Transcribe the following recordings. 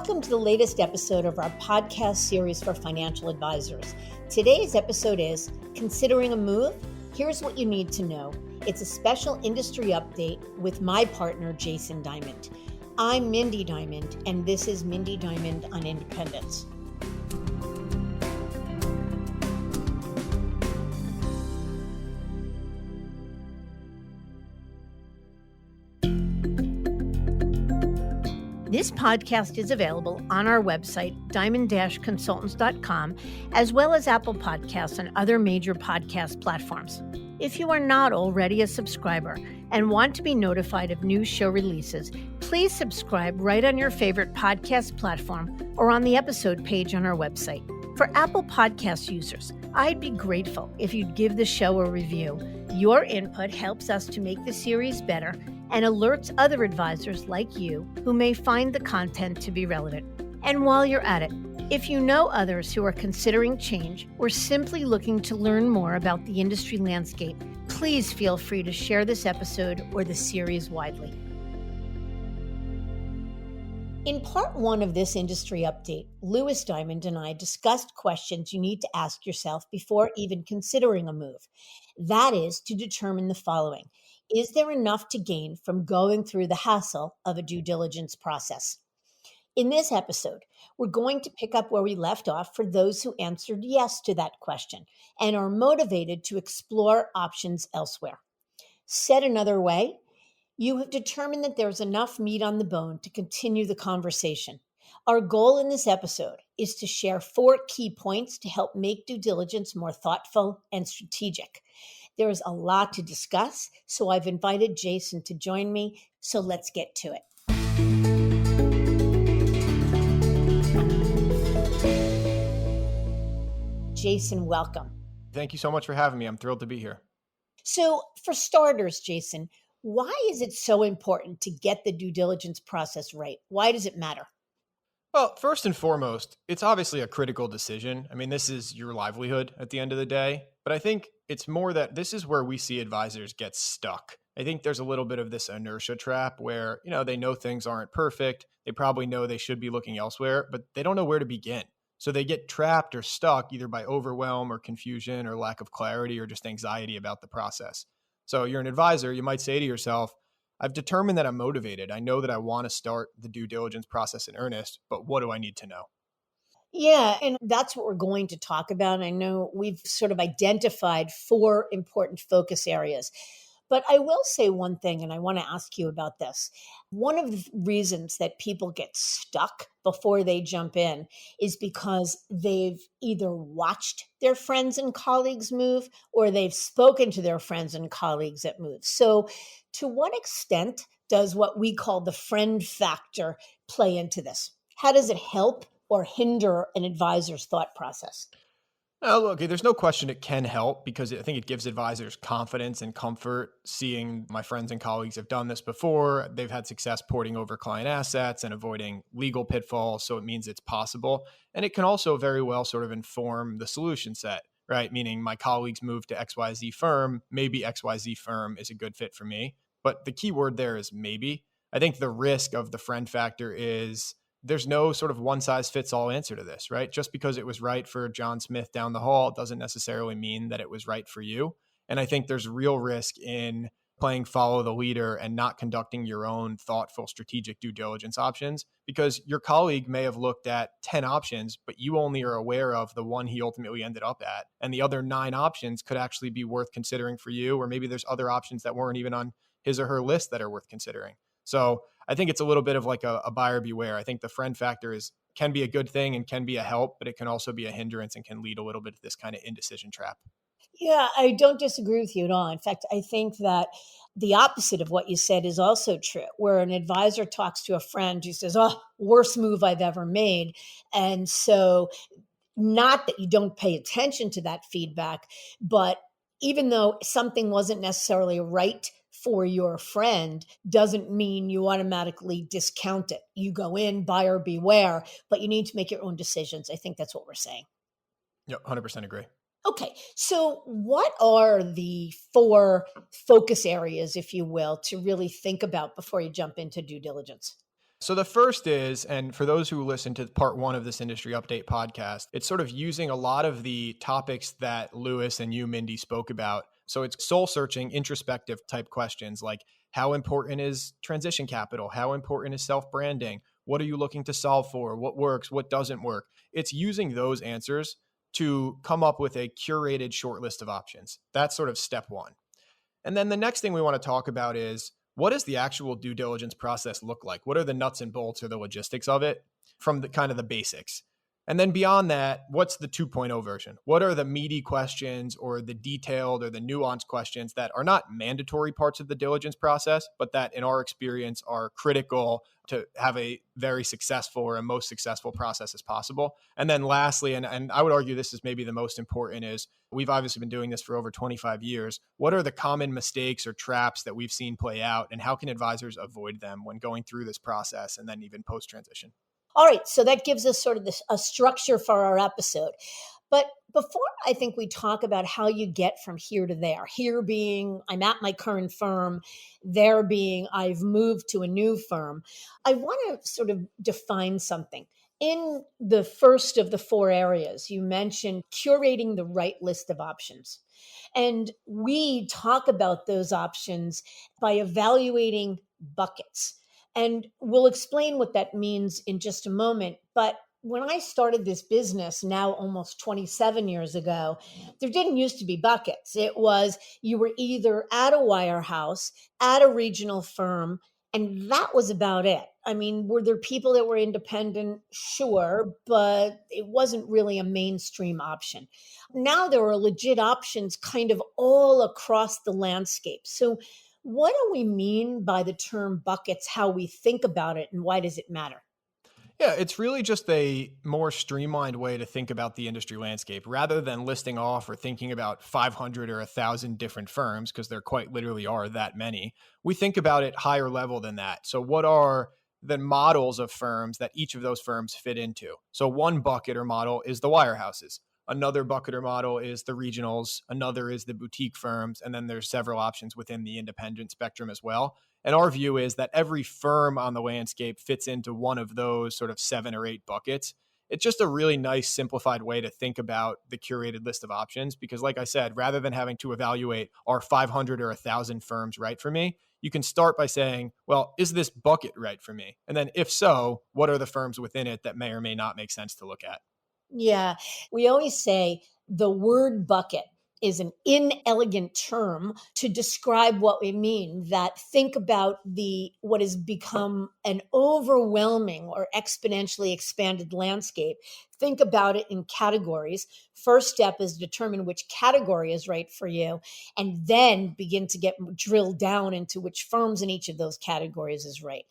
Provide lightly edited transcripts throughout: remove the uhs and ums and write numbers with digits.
Welcome to the latest episode of our podcast series for financial advisors. Today's episode is Considering a Move? Here's what you need to know. It's a special industry update with my partner, Jason Diamond. I'm Mindy Diamond, and this is Mindy Diamond on Independence. This podcast is available on our website, diamond-consultants.com, as well as Apple Podcasts and other major podcast platforms. If you are not already a subscriber and want to be notified of new show releases, please subscribe right on your favorite podcast platform or on the episode page on our website. For Apple Podcast users, I'd be grateful if you'd give the show a review. Your input helps us to make the series better and alerts other advisors like you who may find the content to be relevant. And while you're at it, if you know others who are considering change or simply looking to learn more about the industry landscape, please feel free to share this episode or the series widely. In part one of this industry update, Lewis Diamond and I discussed questions you need to ask yourself before even considering a move. That is to determine the following. Is there enough to gain from going through the hassle of a due diligence process? In this episode, we're going to pick up where we left off for those who answered yes to that question and are motivated to explore options elsewhere. Said another way, you have determined that there's enough meat on the bone to continue the conversation. Our goal in this episode is to share 4 key points to help make due diligence more thoughtful and strategic. There's a lot to discuss, so I've invited Jason to join me, so let's get to it. Jason, welcome. Thank you so much for having me. I'm thrilled to be here. So for starters, Jason, why is it so important to get the due diligence process right? Why does it matter? Well, first and foremost, it's obviously a critical decision. I mean, this is your livelihood at the end of the day, but I think it's more that this is where we see advisors get stuck. I think there's a little bit of this inertia trap where, they know things aren't perfect. They probably know they should be looking elsewhere, but they don't know where to begin. So they get trapped or stuck either by overwhelm or confusion or lack of clarity or just anxiety about the process. So you're an advisor, you might say to yourself, I've determined that I'm motivated. I know that I want to start the due diligence process in earnest, but what do I need to know? Yeah, and that's what we're going to talk about. I know we've sort of identified 4 important focus areas. But I will say one thing, and I want to ask you about this. One of the reasons that people get stuck before they jump in is because they've either watched their friends and colleagues move or they've spoken to their friends and colleagues that move. So to what extent does what we call the friend factor play into this? How does it help or hinder an advisor's thought process? Look, there's no question it can help because I think it gives advisors confidence and comfort seeing my friends and colleagues have done this before. They've had success porting over client assets and avoiding legal pitfalls. So it means it's possible. And it can also very well sort of inform the solution set, right? Meaning my colleagues moved to XYZ firm, maybe XYZ firm is a good fit for me. But the key word there is maybe. I think the risk of the friend factor is there's no sort of one size fits all answer to this, right? Just because it was right for John Smith down the hall doesn't necessarily mean that it was right for you. And I think there's real risk in playing follow the leader and not conducting your own thoughtful strategic due diligence options because your colleague may have looked at 10 options, but you only are aware of the one he ultimately ended up at. And the other 9 options could actually be worth considering for you, or maybe there's other options that weren't even on his or her list that are worth considering. So I think it's a little bit of like a buyer beware. I think the friend factor can be a good thing and can be a help, but it can also be a hindrance and can lead a little bit to this kind of indecision trap. Yeah, I don't disagree with you at all. In fact, I think that the opposite of what you said is also true, where an advisor talks to a friend who says, oh, worst move I've ever made. And so not that you don't pay attention to that feedback, but even though something wasn't necessarily right for your friend doesn't mean you automatically discount it. You go in, buyer beware, but you need to make your own decisions. I think that's what we're saying. Yep, 100% agree. Okay, so what are the 4 focus areas, if you will, to really think about before you jump into due diligence? So the first is, and for those who listen to part one of this industry update podcast, it's sort of using a lot of the topics that Lewis and you, Mindy, spoke about. So it's soul searching, introspective type questions like how important is transition capital? How important is self branding? What are you looking to solve for? What works? What doesn't work? It's using those answers to come up with a curated short list of options. That's sort of step one. And then the next thing we want to talk about is what does the actual due diligence process look like? What are the nuts and bolts or the logistics of it from the kind of the basics? And then beyond that, what's the 2.0 version? What are the meaty questions or the detailed or the nuanced questions that are not mandatory parts of the diligence process, but that in our experience are critical to have a very successful or a most successful process as possible? And then lastly, and I would argue this is maybe the most important, is we've obviously been doing this for over 25 years. What are the common mistakes or traps that we've seen play out, and how can advisors avoid them when going through this process and then even post transition? All right, so that gives us sort of a structure for our episode. But before I think we talk about how you get from here to there, here being I'm at my current firm, there being I've moved to a new firm, I want to sort of define something. In the first of the four areas, you mentioned curating the right list of options. And we talk about those options by evaluating buckets. And we'll explain what that means in just a moment. But when I started this business now almost 27 years ago, there didn't used to be buckets. It was you were either at a wirehouse, at a regional firm, and that was about it. I mean, were there people that were independent? Sure, but it wasn't really a mainstream option. Now there are legit options kind of all across the landscape. So, what do we mean by the term buckets, how we think about it, and why does it matter? Yeah, it's really just a more streamlined way to think about the industry landscape rather than listing off or thinking about 500 or 1,000 different firms, because there quite literally are that many. We think about it higher level than that. So, what are the models of firms that each of those firms fit into? So, one bucket or model is the wirehouses. Another bucket or model is the regionals. Another is the boutique firms. And then there's several options within the independent spectrum as well. And our view is that every firm on the landscape fits into one of those sort of 7 or 8 buckets. It's just a really nice, simplified way to think about the curated list of options. Because, like I said, rather than having to evaluate are 500 or 1,000 firms right for me, you can start by saying, well, is this bucket right for me? And then, if so, what are the firms within it that may or may not make sense to look at? Yeah, we always say the word bucket is an inelegant term to describe what we mean. That think about the what has become an overwhelming or exponentially expanded landscape. Think about it in categories. First step is determine which category is right for you, and then begin to get drilled down into which firms in each of those categories is right.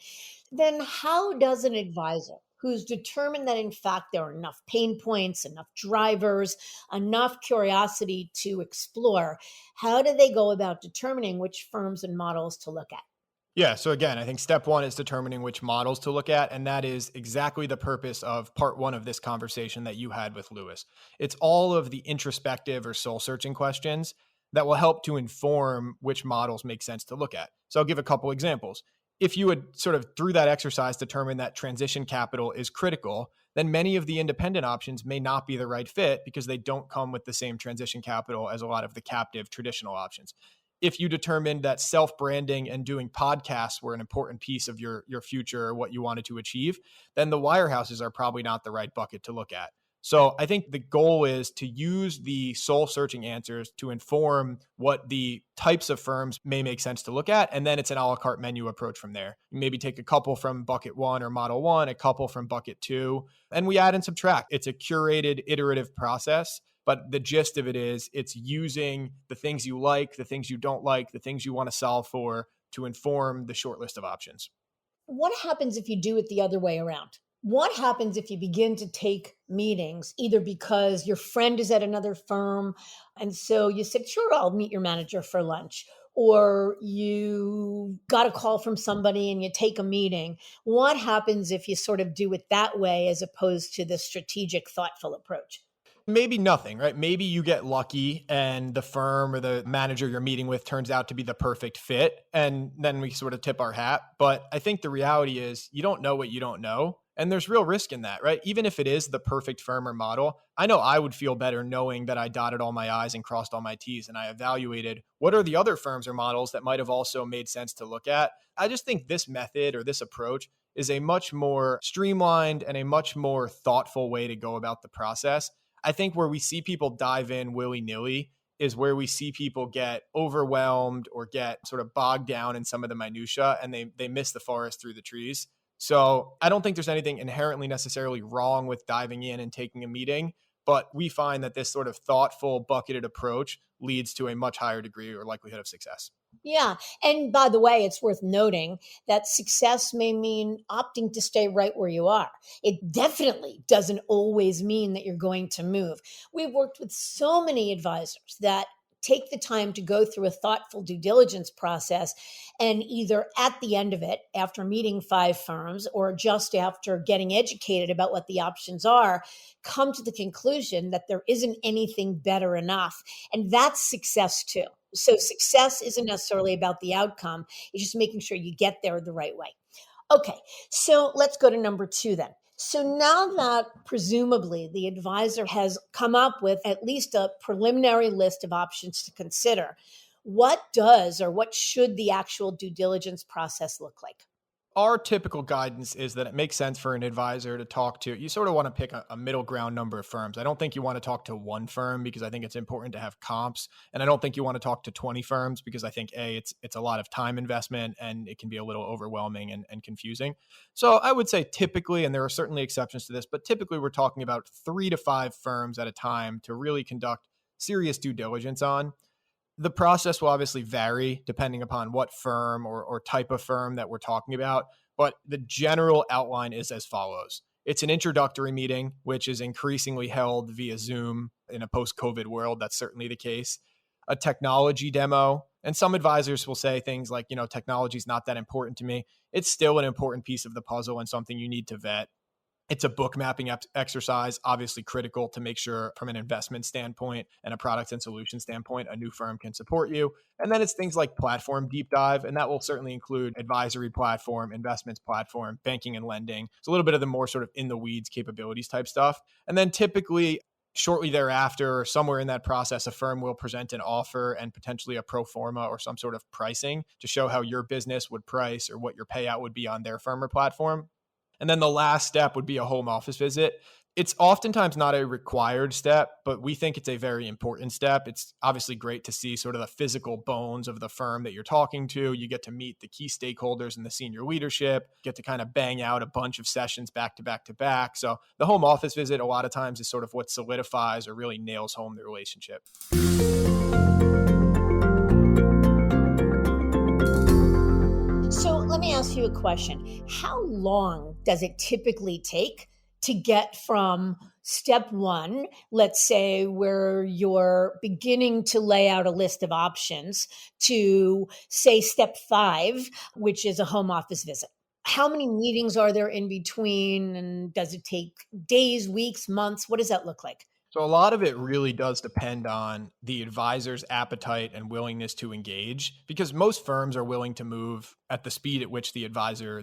Then how does an advisor who's determined that in fact there are enough pain points, enough drivers, enough curiosity to explore, how do they go about determining which firms and models to look at? Yeah. So again, I think step one is determining which models to look at. And that is exactly the purpose of part one of this conversation that you had with Lewis. It's all of the introspective or soul searching questions that will help to inform which models make sense to look at. So I'll give a couple examples. If you would sort of through that exercise determine that transition capital is critical, then many of the independent options may not be the right fit because they don't come with the same transition capital as a lot of the captive traditional options. If you determined that self-branding and doing podcasts were an important piece of your future or what you wanted to achieve, then the wirehouses are probably not the right bucket to look at. So I think the goal is to use the soul searching answers to inform what the types of firms may make sense to look at. And then it's an a la carte menu approach from there. You maybe take a couple from bucket one or model one, a couple from bucket two, and we add and subtract. It's a curated, iterative process. But the gist of it is it's using the things you like, the things you don't like, the things you want to solve for to inform the short list of options. What happens if you do it the other way around? What happens if you begin to take meetings either because your friend is at another firm and so you said, sure, I'll meet your manager for lunch, or you got a call from somebody and you take a meeting? What happens if you sort of do it that way as opposed to the strategic, thoughtful approach? Maybe nothing, right? Maybe you get lucky and the firm or the manager you're meeting with turns out to be the perfect fit. And then we sort of tip our hat. But I think the reality is you don't know what you don't know. And there's real risk in that, right? Even if it is the perfect firm or model, I know I would feel better knowing that I dotted all my I's and crossed all my T's and I evaluated what are the other firms or models that might have also made sense to look at. I just think this method or this approach is a much more streamlined and a much more thoughtful way to go about the process. I think where we see people dive in willy nilly is where we see people get overwhelmed or get sort of bogged down in some of the minutia and they miss the forest through the trees. So I don't think there's anything inherently necessarily wrong with diving in and taking a meeting, but we find that this sort of thoughtful, bucketed approach leads to a much higher degree or likelihood of success. Yeah. And by the way, it's worth noting that success may mean opting to stay right where you are. It definitely doesn't always mean that you're going to move. We've worked with so many advisors that take the time to go through a thoughtful due diligence process and either at the end of it, after meeting five firms or just after getting educated about what the options are, come to the conclusion that there isn't anything better enough. And that's success too. So success isn't necessarily about the outcome. It's just making sure you get there the right way. Okay, so let's go to number two then. So now that presumably the advisor has come up with at least a preliminary list of options to consider, what does or what should the actual due diligence process look like? Our typical guidance is that it makes sense for an advisor to talk to. You sort of want to pick a middle ground number of firms. I don't think you want to talk to one firm because I think it's important to have comps, and I don't think you want to talk to 20 firms because I think it's a lot of time investment and it can be a little overwhelming and confusing. So I would say typically, and there are certainly exceptions to this, but typically we're talking about 3 to 5 firms at a time to really conduct serious due diligence on. The process will obviously vary depending upon what firm or type of firm that we're talking about, but the general outline is as follows. It's an introductory meeting, which is increasingly held via Zoom in a post COVID world. That's certainly the case. A technology demo. And some advisors will say things like, technology is not that important to me. It's still an important piece of the puzzle and something you need to vet. It's a book mapping exercise, obviously critical to make sure from an investment standpoint and a product and solution standpoint, a new firm can support you. And then it's things like platform deep dive, and that will certainly include advisory platform, investments platform, banking and lending. It's a little bit of the more sort of in the weeds capabilities type stuff. And then typically shortly thereafter, somewhere in that process, a firm will present an offer and potentially a pro forma or some sort of pricing to show how your business would price or what your payout would be on their firm or platform. And then the last step would be a home office visit. It's oftentimes not a required step, but we think it's a very important step. It's obviously great to see sort of the physical bones of the firm that you're talking to. You get to meet the key stakeholders and the senior leadership, get to kind of bang out a bunch of sessions back to back to back. So the home office visit, a lot of times, is sort of what solidifies or really nails home the relationship. So let me ask you a question. How long does it typically take to get from step one, let's say where you're beginning to lay out a list of options, to say step five, which is a home office visit? How many meetings are there in between? And does it take days, weeks, months? What does that look like? So a lot of it really does depend on the advisor's appetite and willingness to engage because most firms are willing to move at the speed at which the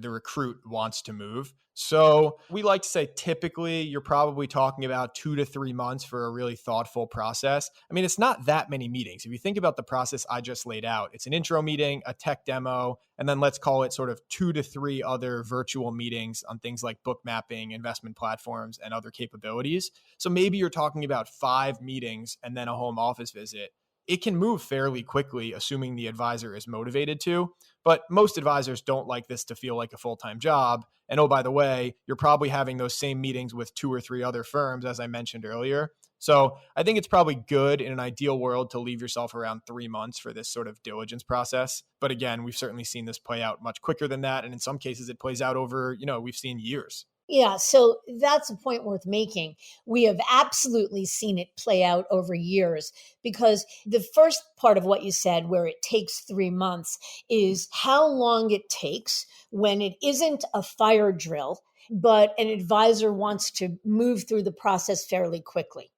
recruit wants to move. So we like to say typically you're probably talking about 2 to 3 months for a really thoughtful process. I mean, it's not that many meetings. If you think about the process I just laid out, it's an intro meeting, a tech demo, and then let's call it sort of 2 to 3 other virtual meetings on things like book mapping, investment platforms, and other capabilities. So maybe you're talking about 5 meetings and then a home office visit. It can move fairly quickly, assuming the advisor is motivated to. But most advisors don't like this to feel like a full-time job. And oh, by the way, you're probably having those same meetings with 2 or 3 other firms, as I mentioned earlier. So I think it's probably good in an ideal world to leave yourself around 3 months for this sort of diligence process. But again, we've certainly seen this play out much quicker than that. And in some cases, it plays out over, we've seen years. Yeah, so that's a point worth making. We have absolutely seen it play out over years because the first part of what you said, where it takes 3 months, is how long it takes when it isn't a fire drill, but an advisor wants to move through the process fairly quickly.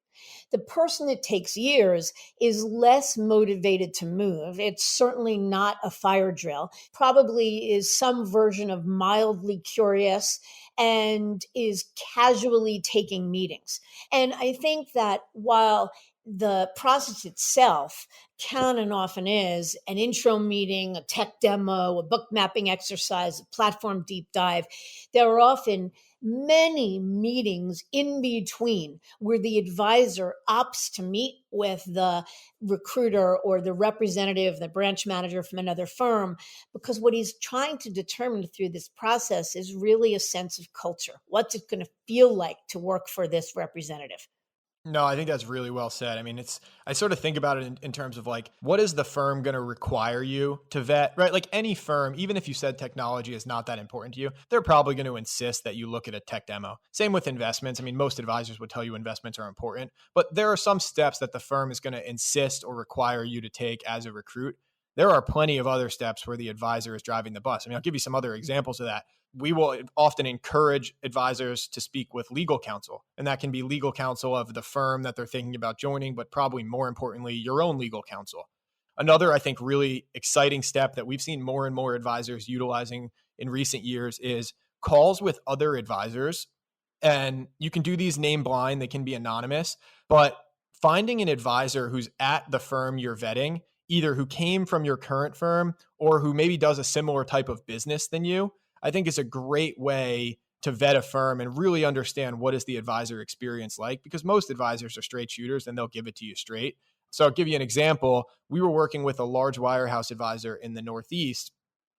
The person that takes years is less motivated to move. It's certainly not a fire drill, probably is some version of mildly curious and is casually taking meetings. And I think that while the process itself can and often is an intro meeting, a tech demo, a book mapping exercise, a platform deep dive, there are often many meetings in between where the advisor opts to meet with the recruiter or the representative, the branch manager from another firm, because what he's trying to determine through this process is really a sense of culture. What's it going to feel like to work for this representative? No, I think that's really well said. I mean, I sort of think about it in terms of like, what is the firm going to require you to vet, right? Like any firm, even if you said technology is not that important to you, they're probably going to insist that you look at a tech demo. Same with investments. I mean, most advisors would tell you investments are important, but there are some steps that the firm is going to insist or require you to take as a recruit. There are plenty of other steps where the advisor is driving the bus. I mean, I'll give you some other examples of that. We will often encourage advisors to speak with legal counsel, and that can be legal counsel of the firm that they're thinking about joining, but probably more importantly, your own legal counsel. Another, I think, really exciting step that we've seen more and more advisors utilizing in recent years is calls with other advisors. And you can do these name blind, they can be anonymous, but finding an advisor who's at the firm you're vetting, either who came from your current firm or who maybe does a similar type of business than you, I think is a great way to vet a firm and really understand what is the advisor experience like, because most advisors are straight shooters and they'll give it to you straight. So I'll give you an example. We were working with a large wirehouse advisor in the Northeast,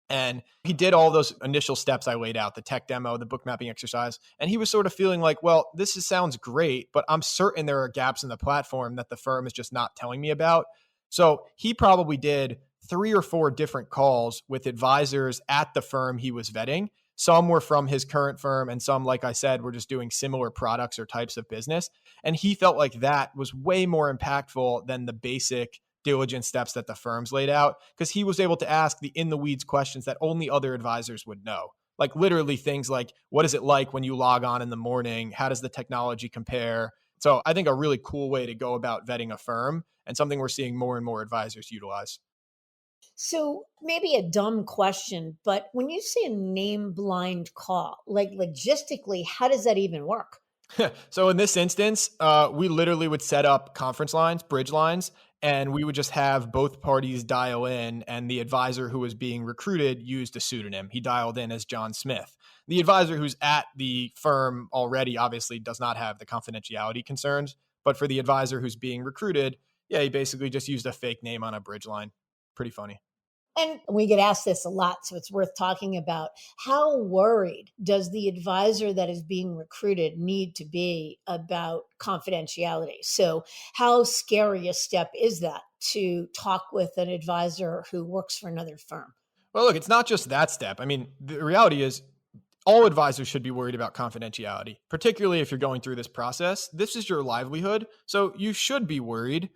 and he did all those initial steps I laid out, the tech demo, the book mapping exercise. And he was sort of feeling like, well, sounds great, but I'm certain there are gaps in the platform that the firm is just not telling me about. So he probably did 3 or 4 different calls with advisors at the firm he was vetting. Some were from his current firm, and some, like I said, were just doing similar products or types of business. And he felt like that was way more impactful than the basic diligence steps that the firms laid out, because he was able to ask the in the weeds questions that only other advisors would know. Like literally things like, what is it like when you log on in the morning? How does the technology compare? So I think a really cool way to go about vetting a firm, and something we're seeing more and more advisors utilize. So maybe a dumb question, but when you say a name blind call, like logistically, how does that even work? So in this instance, we literally would set up conference lines, bridge lines, and we would just have both parties dial in. And the advisor who was being recruited used a pseudonym. He dialed in as John Smith. The advisor who's at the firm already obviously does not have the confidentiality concerns. But for the advisor who's being recruited, yeah, he basically just used a fake name on a bridge line. Pretty funny. And we get asked this a lot, so it's worth talking about. How worried does the advisor that is being recruited need to be about confidentiality? So, how scary a step is that to talk with an advisor who works for another firm? Well, look, it's not just that step. I mean, the reality is all advisors should be worried about confidentiality, particularly if you're going through this process. This is your livelihood, so you should be worried.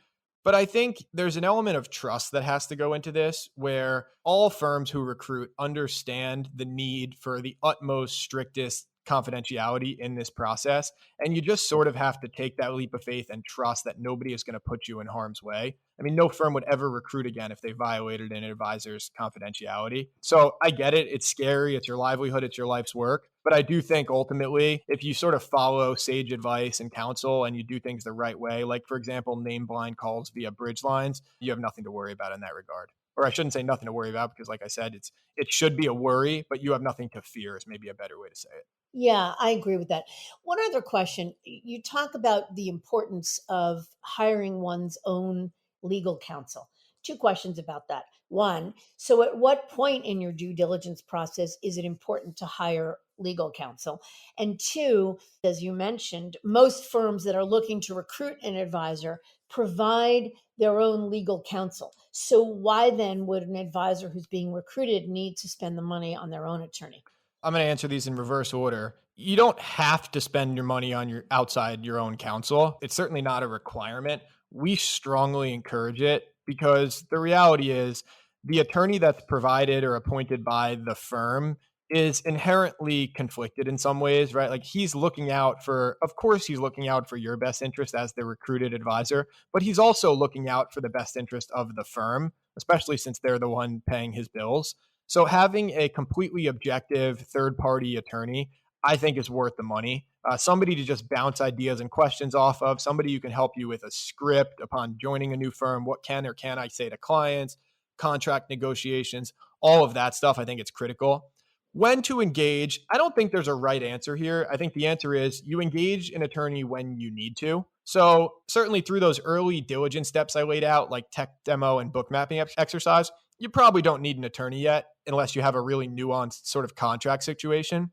But I think there's an element of trust that has to go into this, where all firms who recruit understand the need for the utmost strictest confidentiality in this process. And you just sort of have to take that leap of faith and trust that nobody is going to put you in harm's way. I mean, no firm would ever recruit again if they violated an advisor's confidentiality. So I get it. It's scary. It's your livelihood. It's your life's work. But I do think ultimately, if you sort of follow sage advice and counsel and you do things the right way, like, for example, name blind calls via bridge lines, you have nothing to worry about in that regard. Or I shouldn't say nothing to worry about, because like I said, it should be a worry, but you have nothing to fear is maybe a better way to say it. Yeah, I agree with that. One other question. You talk about the importance of hiring one's own legal counsel. Two questions about that. One, so at what point in your due diligence process is it important to hire legal counsel? And two, as you mentioned, most firms that are looking to recruit an advisor provide their own legal counsel. So why then would an advisor who's being recruited need to spend the money on their own attorney? I'm going to answer these in reverse order. You don't have to spend your money on your outside your own counsel. It's certainly not a requirement. We strongly encourage it, because the reality is the attorney that's provided or appointed by the firm is inherently conflicted in some ways, right? Like he's looking out for, of course, he's looking out for your best interest as the recruited advisor, but he's also looking out for the best interest of the firm, especially since they're the one paying his bills. So having a completely objective third party attorney, I think is worth the money. Somebody to just bounce ideas and questions off of, somebody who can help you with a script upon joining a new firm. What can or can I say to clients, contract negotiations, all of that stuff. I think it's critical. When to engage, I don't think there's a right answer here. I think the answer is you engage an attorney when you need to. So, certainly through those early diligence steps I laid out, like tech demo and book mapping exercise, you probably don't need an attorney yet unless you have a really nuanced sort of contract situation.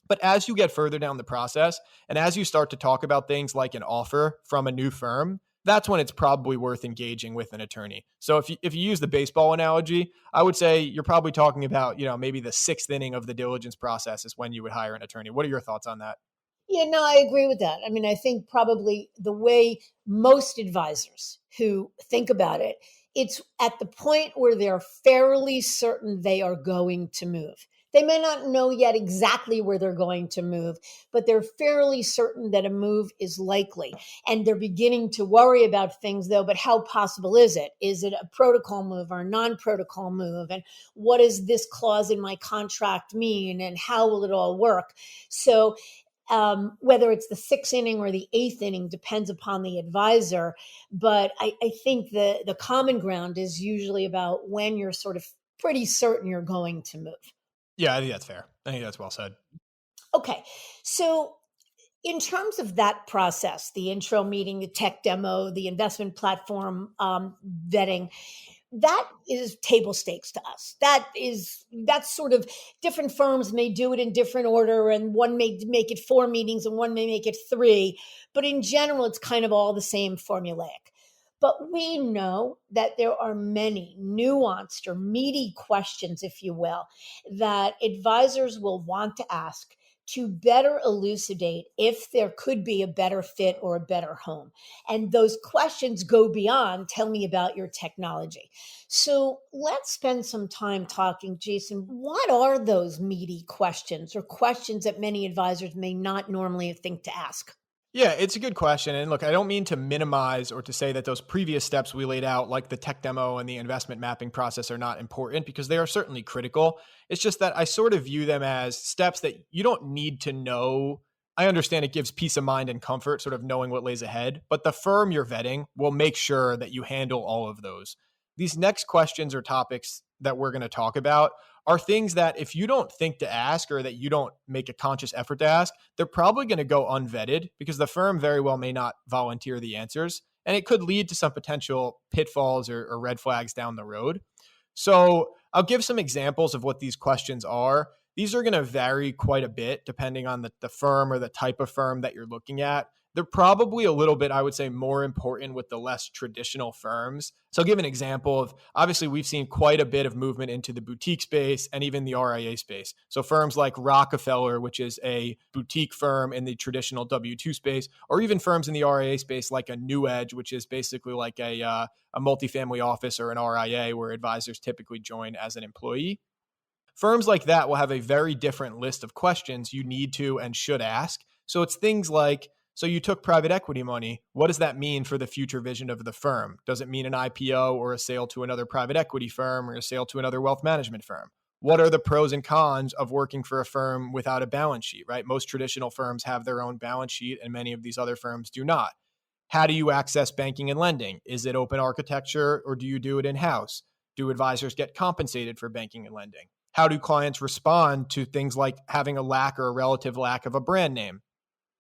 But as you get further down the process and as you start to talk about things like an offer from a new firm, that's when it's probably worth engaging with an attorney. So if you use the baseball analogy, I would say you're probably talking about, maybe the sixth inning of the diligence process is when you would hire an attorney. What are your thoughts on that? Yeah, no, I agree with that. I mean, I think probably the way most advisors who think about it, it's at the point where they're fairly certain they are going to move. They may not know yet exactly where they're going to move, but they're fairly certain that a move is likely. And they're beginning to worry about things, though. But how possible is it? Is it a protocol move or a non protocol move? And what does this clause in my contract mean? And how will it all work? So, whether it's the sixth inning or the eighth inning depends upon the advisor. But I think the common ground is usually about when you're sort of pretty certain you're going to move. Yeah, I think that's fair. I think that's well said. Okay. So, in terms of that process, the intro meeting, the tech demo, the investment platform vetting, that is table stakes to us. That's sort of different firms may do it in different order, and one may make it 4 meetings and one may make it 3. But in general, it's kind of all the same formulaic. But we know that there are many nuanced or meaty questions, if you will, that advisors will want to ask to better elucidate if there could be a better fit or a better home. And those questions go beyond tell me about your technology. So let's spend some time talking, Jason. What are those meaty questions or questions that many advisors may not normally think to ask? Yeah, it's a good question. And look, I don't mean to minimize or to say that those previous steps we laid out, like the tech demo and the investment mapping process, are not important because they are certainly critical. It's just that I sort of view them as steps that you don't need to know. I understand it gives peace of mind and comfort, sort of knowing what lays ahead, but the firm you're vetting will make sure that you handle all of those. These next questions or topics that we're going to talk about are things that if you don't think to ask or that you don't make a conscious effort to ask, they're probably going to go unvetted because the firm very well may not volunteer the answers. And it could lead to some potential pitfalls or red flags down the road. So I'll give some examples of what these questions are. These are going to vary quite a bit depending on the firm or the type of firm that you're looking at. They're probably a little bit, I would say, more important with the less traditional firms. So I'll give an example of obviously we've seen quite a bit of movement into the boutique space and even the RIA space. So firms like Rockefeller, which is a boutique firm in the traditional W2 space, or even firms in the RIA space like a New Edge, which is basically like a multifamily office or an RIA where advisors typically join as an employee. Firms like that will have a very different list of questions you need to and should ask. So it's things like, so you took private equity money. What does that mean for the future vision of the firm? Does it mean an IPO or a sale to another private equity firm or a sale to another wealth management firm? What are the pros and cons of working for a firm without a balance sheet, right? Most traditional firms have their own balance sheet and many of these other firms do not. How do you access banking and lending? Is it open architecture or do you do it in house? Do advisors get compensated for banking and lending? How do clients respond to things like having a lack or a relative lack of a brand name?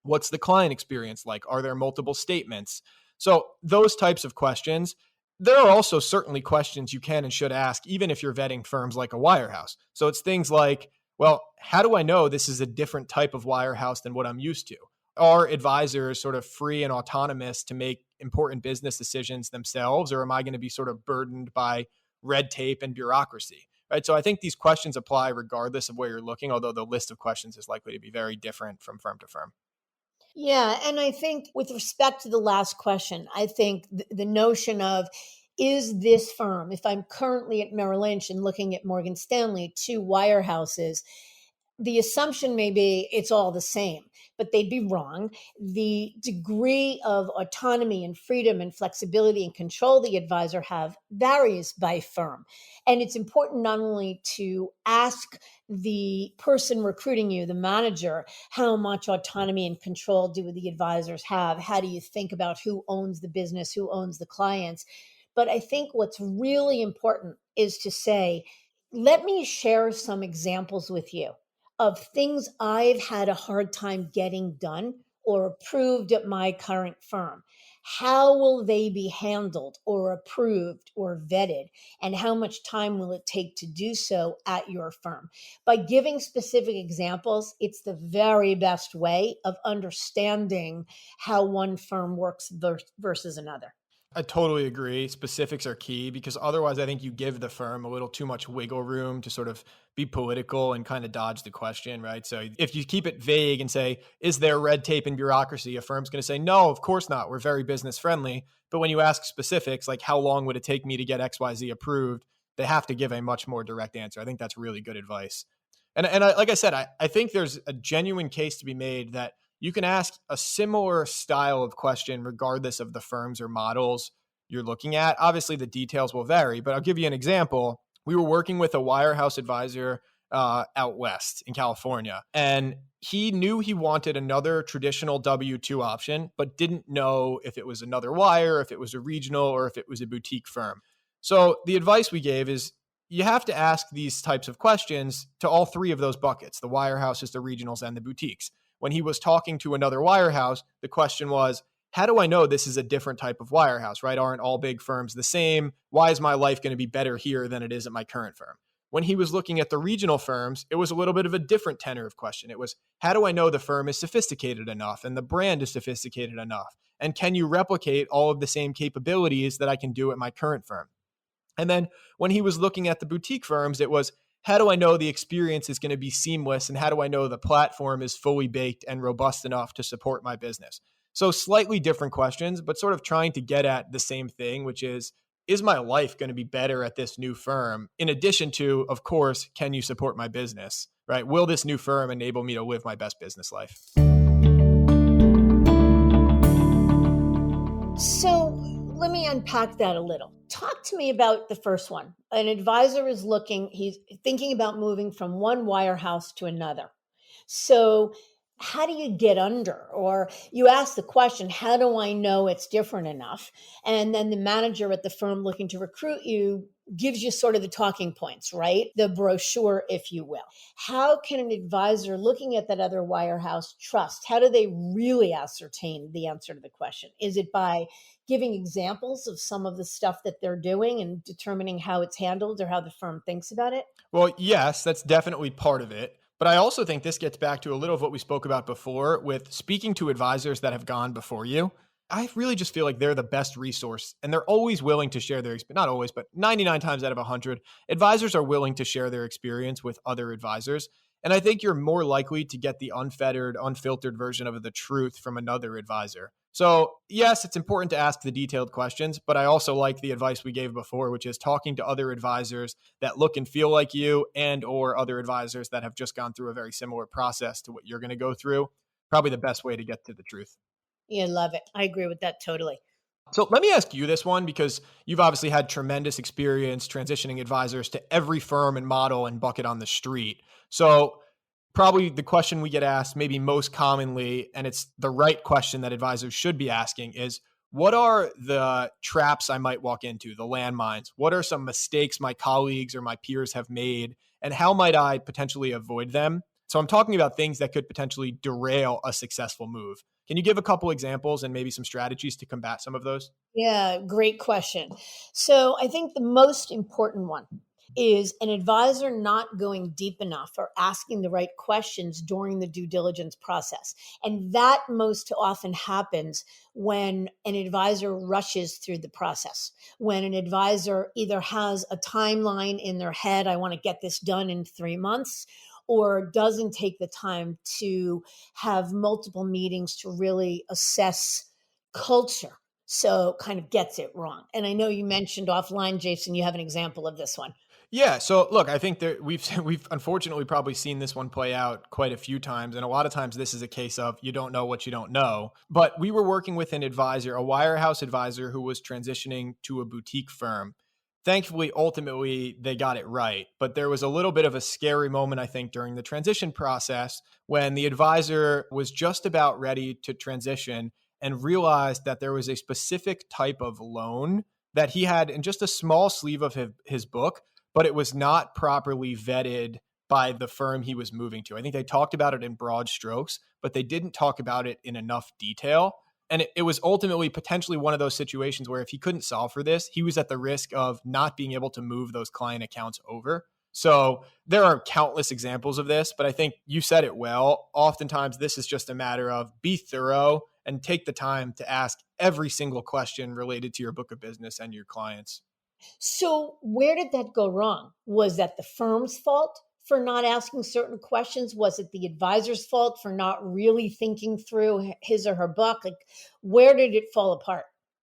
What's the client experience like? Are there multiple statements? So, those types of questions. There are also certainly questions you can and should ask, even if you're vetting firms like a wirehouse. So, it's things like, well, how do I know this is a different type of wirehouse than what I'm used to? Are advisors sort of free and autonomous to make important business decisions themselves, or am I going to be sort of burdened by red tape and bureaucracy? Right. So I think these questions apply regardless of where you're looking, although the list of questions is likely to be very different from firm to firm. Yeah. And I think with respect to the last question, I think the notion of is this firm, if I'm currently at Merrill Lynch and looking at Morgan Stanley, two wirehouses, the assumption may be it's all the same, but they'd be wrong. The degree of autonomy and freedom and flexibility and control the advisor have varies by firm. And it's important not only to ask the person recruiting you, the manager, how much autonomy and control do the advisors have? How do you think about who owns the business, who owns the clients? But I think what's really important is to say, let me share some examples with you of things I've had a hard time getting done or approved at my current firm. How will they be handled or approved or vetted? And how much time will it take to do so at your firm? By giving specific examples, it's the very best way of understanding how one firm works versus another. I totally agree. Specifics are key because otherwise, I think you give the firm a little too much wiggle room to sort of be political and kind of dodge the question, right? So if you keep it vague and say, is there red tape and bureaucracy? A firm's going to say, no, of course not. We're very business friendly. But when you ask specifics, like how long would it take me to get XYZ approved? They have to give a much more direct answer. I think that's really good advice. And like I said, I think there's a genuine case to be made that you can ask a similar style of question regardless of the firms or models you're looking at. Obviously, the details will vary, but I'll give you an example. We were working with a wirehouse advisor out west in California, and he knew he wanted another traditional W-2 option, but didn't know if it was another wire, if it was a regional, or if it was a boutique firm. So the advice we gave is you have to ask these types of questions to all three of those buckets, the wirehouses, the regionals, and the boutiques. When he was talking to another wirehouse, the question was, how do I know this is a different type of wirehouse, right? Aren't all big firms the same? Why is my life going to be better here than it is at my current firm? When he was looking at the regional firms, it was a little bit of a different tenor of question. It was, how do I know the firm is sophisticated enough and the brand is sophisticated enough? And can you replicate all of the same capabilities that I can do at my current firm? And then when he was looking at the boutique firms, it was, how do I know the experience is going to be seamless? And how do I know the platform is fully baked and robust enough to support my business? So slightly different questions, but sort of trying to get at the same thing, which is my life going to be better at this new firm? In addition to, of course, can you support my business, right? Will this new firm enable me to live my best business life? So let me unpack that a little. Talk to me about the first one. An advisor is he's thinking about moving from one wirehouse to another. So, how do you get under? Or you ask the question, how do I know it's different enough? And then the manager at the firm looking to recruit you gives you sort of the talking points, right? The brochure, if you will. How can an advisor looking at that other wirehouse trust? How do they really ascertain the answer to the question? Is it by giving examples of some of the stuff that they're doing and determining how it's handled or how the firm thinks about it? Well, yes, that's definitely part of it. But I also think this gets back to a little of what we spoke about before with speaking to advisors that have gone before you. I really just feel like they're the best resource and they're always willing to share their experience. Not always, but 99 times out of 100, advisors are willing to share their experience with other advisors. And I think you're more likely to get the unfettered, unfiltered version of the truth from another advisor. So, yes, it's important to ask the detailed questions, but I also like the advice we gave before, which is talking to other advisors that look and feel like you and or other advisors that have just gone through a very similar process to what you're going to go through. Probably the best way to get to the truth. Yeah, love it. I agree with that totally. So let me ask you this one because you've obviously had tremendous experience transitioning advisors to every firm and model and bucket on the street. So probably the question we get asked maybe most commonly, and it's the right question that advisors should be asking is, what are the traps I might walk into, the landmines? What are some mistakes my colleagues or my peers have made? And how might I potentially avoid them? So I'm talking about things that could potentially derail a successful move. Can you give a couple examples and maybe some strategies to combat some of those? Yeah, great question. So I think the most important one is an advisor not going deep enough or asking the right questions during the due diligence process. And that most often happens when an advisor rushes through the process, when an advisor either has a timeline in their head, I want to get this done in 3 months, or doesn't take the time to have multiple meetings to really assess culture, so kind of gets it wrong. And I know you mentioned offline, Jason, you have an example of this one. Yeah. So look, I think that we've unfortunately probably seen this one play out quite a few times. And a lot of times this is a case of you don't know what you don't know. But we were working with an advisor, a wirehouse advisor who was transitioning to a boutique firm. Thankfully, ultimately, they got it right. But there was a little bit of a scary moment, I think, during the transition process when the advisor was just about ready to transition and realized that there was a specific type of loan that he had in just a small sleeve of his book, but it was not properly vetted by the firm he was moving to. I think they talked about it in broad strokes, but they didn't talk about it in enough detail. And it was ultimately potentially one of those situations where if he couldn't solve for this, he was at the risk of not being able to move those client accounts over. So there are countless examples of this, but I think you said it well. Oftentimes, this is just a matter of be thorough and take the time to ask every single question related to your book of business and your clients. So, where did that go wrong? Was that the firm's fault for not asking certain questions? Was it the advisor's fault for not really thinking through his or her book? Like, where did it fall apart?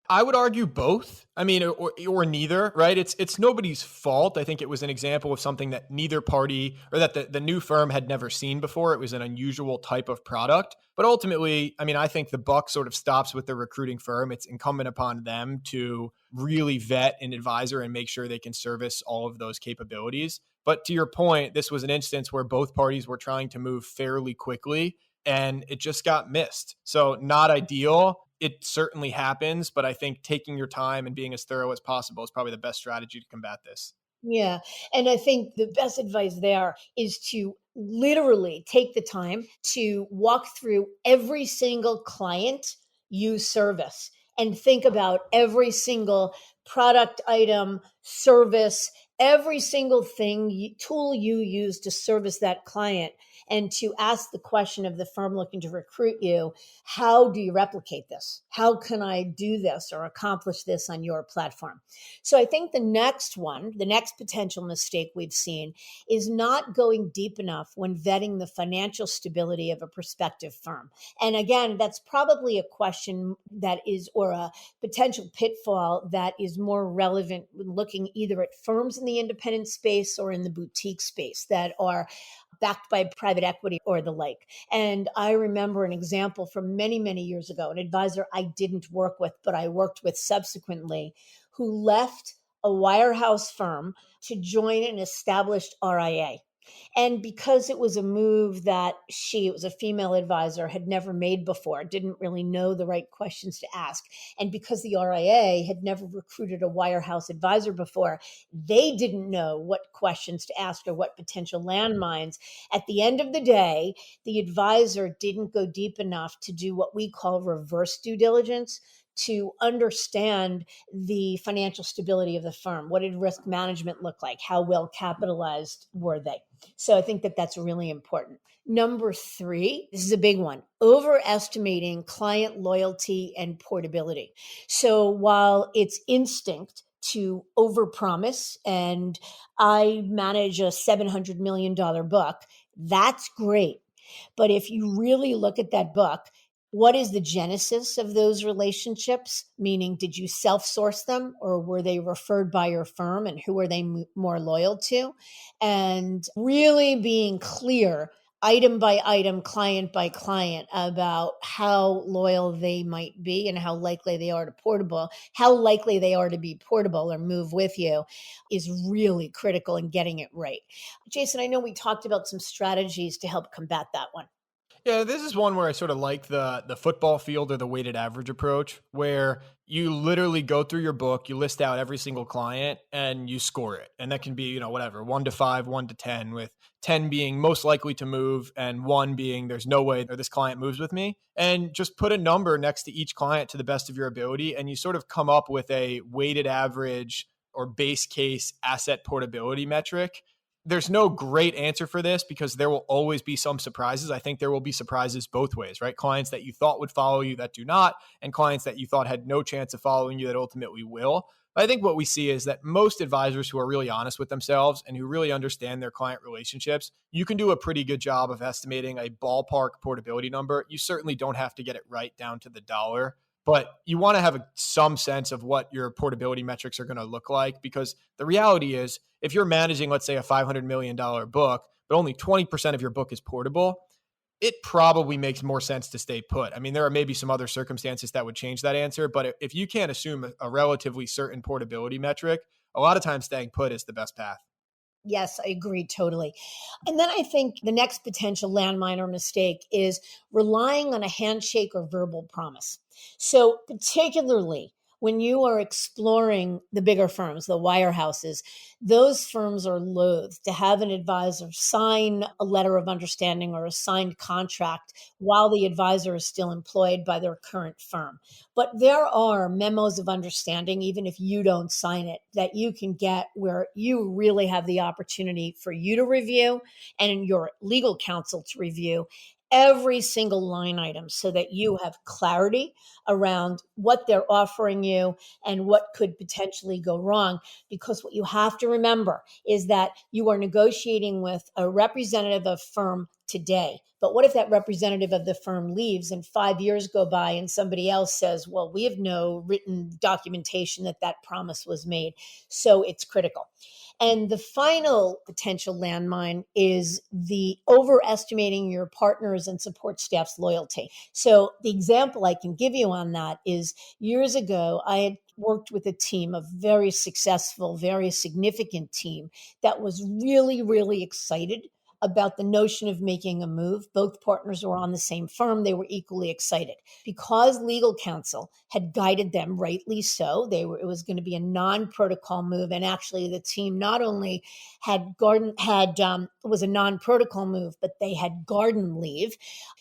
I would argue both. I mean, or neither, right? It's nobody's fault. I think it was an example of something that neither party or that the new firm had never seen before. It was an unusual type of product. But ultimately, I mean, I think the buck sort of stops with the recruiting firm. It's incumbent upon them to really vet an advisor and make sure they can service all of those capabilities. But to your point, this was an instance where both parties were trying to move fairly quickly and it just got missed. So, not ideal. It certainly happens, but I think taking your time and being as thorough as possible is probably the best strategy to combat this. Yeah. And I think the best advice there is to literally take the time to walk through every single client you service and think about every single product item, service, every single tool you use to service that client, and to ask the question of the firm looking to recruit you: how do you replicate this? How can I do this or accomplish this on your platform? So I think the next potential mistake we've seen is not going deep enough when vetting the financial stability of a prospective firm. And again, that's probably a question that is, or a potential pitfall that is more relevant when looking either at firms in the independent space or in the boutique space that are backed by private equity or the like. And I remember an example from many, many years ago, an advisor I didn't work with, but I worked with subsequently, who left a wirehouse firm to join an established RIA. And because it was a move that it was a female advisor, had never made before, didn't really know the right questions to ask. And because the RIA had never recruited a wirehouse advisor before, they didn't know what questions to ask or what potential landmines. At the end of the day, the advisor didn't go deep enough to do what we call reverse due diligence, to understand the financial stability of the firm. What did risk management look like? How well capitalized were they? So I think that that's really important. Number three, this is a big one: overestimating client loyalty and portability. So while it's instinct to overpromise, and I manage a $700 million book, that's great. But if you really look at that book, what is the genesis of those relationships? Meaning, did you self source them or were they referred by your firm, and who are they more loyal to? And really being clear, item by item, client by client, about how loyal they might be and how likely they are to be portable or move with you, is really critical in getting it right. Jason, I know we talked about some strategies to help combat that one. Yeah, this is one where I sort of like the football field or the weighted average approach, where you literally go through your book, you list out every single client, and you score it. And that can be, whatever, 1 to 5, 1 to 10, with 10 being most likely to move and 1 being there's no way or this client moves with me. And just put a number next to each client to the best of your ability, and you sort of come up with a weighted average or base case asset portability metric. There's no great answer for this because there will always be some surprises. I think there will be surprises both ways, right? Clients that you thought would follow you that do not, and clients that you thought had no chance of following you that ultimately will. But I think what we see is that most advisors who are really honest with themselves and who really understand their client relationships, you can do a pretty good job of estimating a ballpark portability number. You certainly don't have to get it right down to the dollar, but you want to have some sense of what your portability metrics are going to look like, because the reality is if you're managing, let's say, a $500 million book, but only 20% of your book is portable, it probably makes more sense to stay put. I mean, there are maybe some other circumstances that would change that answer, but if you can't assume a relatively certain portability metric, a lot of times staying put is the best path. Yes, I agree totally. And then I think the next potential landmine or mistake is relying on a handshake or verbal promise. So, particularly when you are exploring the bigger firms, the wirehouses, those firms are loath to have an advisor sign a letter of understanding or a signed contract while the advisor is still employed by their current firm. But there are memos of understanding, even if you don't sign it, that you can get where you really have the opportunity for you to review and your legal counsel to review every single line item so that you have clarity around what they're offering you and what could potentially go wrong. Because what you have to remember is that you are negotiating with a representative of firm today. But what if that representative of the firm leaves and 5 years go by and somebody else says, well, we have no written documentation that that promise was made? So it's critical. And the final potential landmine is the overestimating your partners and support staff's loyalty. So the example I can give you on that is years ago, I had worked with a team, a very successful, very significant team that was really, really excited about the notion of making a move. Both partners were on the same firm. They were equally excited because legal counsel had guided them, rightly so. It was going to be a non-protocol move. And actually the team not only was a non-protocol move, but they had garden leave.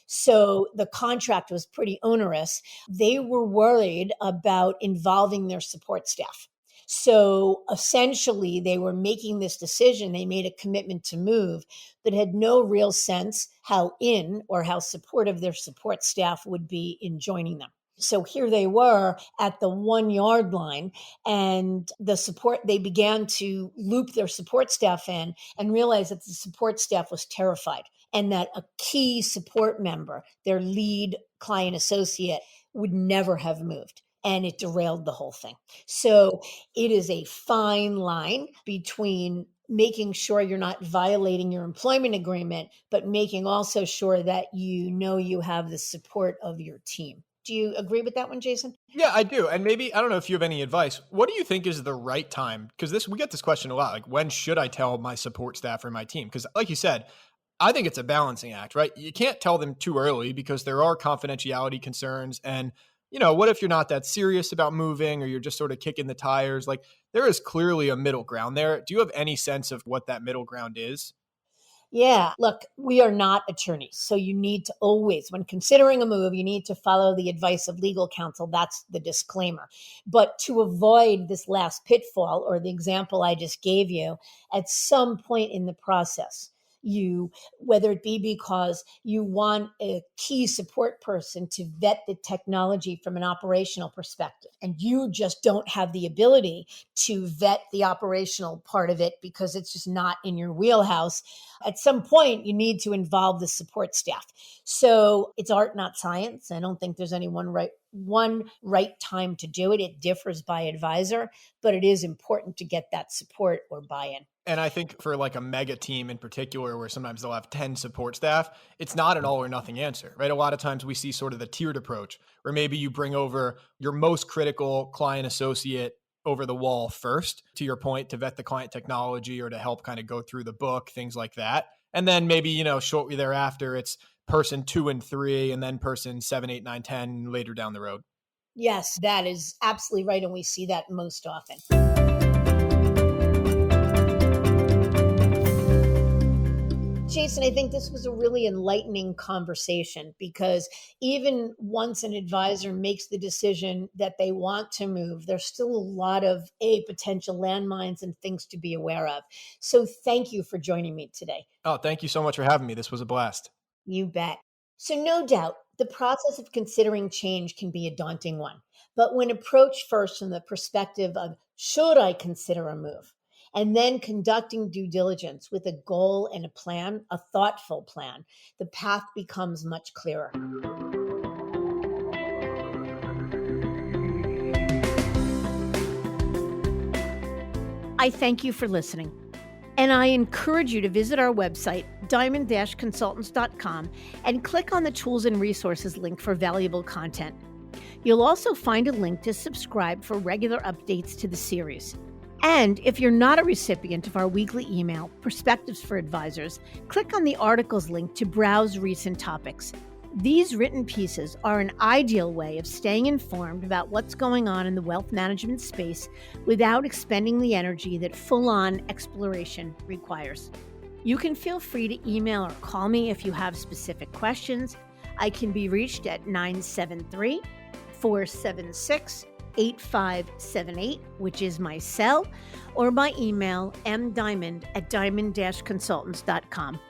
So the contract was pretty onerous. They were worried about involving their support staff. So essentially, they were making this decision. They made a commitment to move, but had no real sense how in or how supportive their support staff would be in joining them. So here they were at the 1 yard line, and they began to loop their support staff in and realized that the support staff was terrified and that a key support member, their lead client associate, would never have moved. And it derailed the whole thing. So it is a fine line between making sure you're not violating your employment agreement, but making also sure that you know you have the support of your team. Do you agree with that one, Jason? Yeah, I do. And maybe, I don't know if you have any advice. What do you think is the right time? Because we get this question a lot. Like, when should I tell my support staff or my team? Because, like you said, I think it's a balancing act, right? You can't tell them too early because there are confidentiality concerns. And, what if you're not that serious about moving, or you're just sort of kicking the tires? Like, there is clearly a middle ground there. Do you have any sense of what that middle ground is? Yeah. Look, we are not attorneys. So you need to always, when considering a move, you need to follow the advice of legal counsel. That's the disclaimer. But to avoid this last pitfall or the example I just gave you, at some point in the process, whether it be because you want a key support person to vet the technology from an operational perspective, and you just don't have the ability to vet the operational part of it because it's just not in your wheelhouse, at some point you need to involve the support staff. So it's art, not science. I don't think there's any one right time to do it. It differs by advisor, but it is important to get that support or buy-in. And I think for like a mega team in particular, where sometimes they'll have 10 support staff, it's not an all or nothing answer, right? A lot of times we see sort of the tiered approach where maybe you bring over your most critical client associate over the wall first, to your point, to vet the client technology or to help kind of go through the book, things like that. And then maybe, shortly thereafter, it's person 2 and 3, and then person 7, 8, 9, 10 later down the road. Yes, that is absolutely right. And we see that most often. Jason, I think this was a really enlightening conversation because even once an advisor makes the decision that they want to move, there's still a lot of potential landmines and things to be aware of. So thank you for joining me today. Oh, thank you so much for having me. This was a blast. You bet. So, no doubt, the process of considering change can be a daunting one. But when approached first from the perspective of, should I consider a move? And then conducting due diligence with a goal and a plan, a thoughtful plan, the path becomes much clearer. I thank you for listening. And I encourage you to visit our website, diamond-consultants.com, and click on the Tools and Resources link for valuable content. You'll also find a link to subscribe for regular updates to the series. And if you're not a recipient of our weekly email, Perspectives for Advisors, click on the articles link to browse recent topics. These written pieces are an ideal way of staying informed about what's going on in the wealth management space without expending the energy that full-on exploration requires. You can feel free to email or call me if you have specific questions. I can be reached at 973-476-8578, which is my cell, or by email mdiamond@diamond-consultants.com.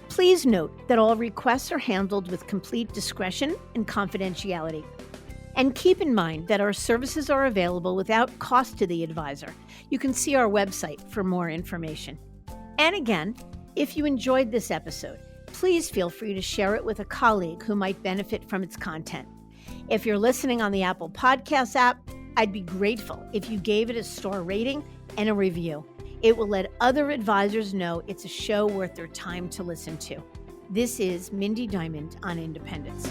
Please note that all requests are handled with complete discretion and confidentiality. And keep in mind that our services are available without cost to the advisor. You can see our website for more information. And again, if you enjoyed this episode, please feel free to share it with a colleague who might benefit from its content. If you're listening on the Apple Podcasts app, I'd be grateful if you gave it a star rating and a review. It will let other advisors know it's a show worth their time to listen to. This is Mindy Diamond on Independence.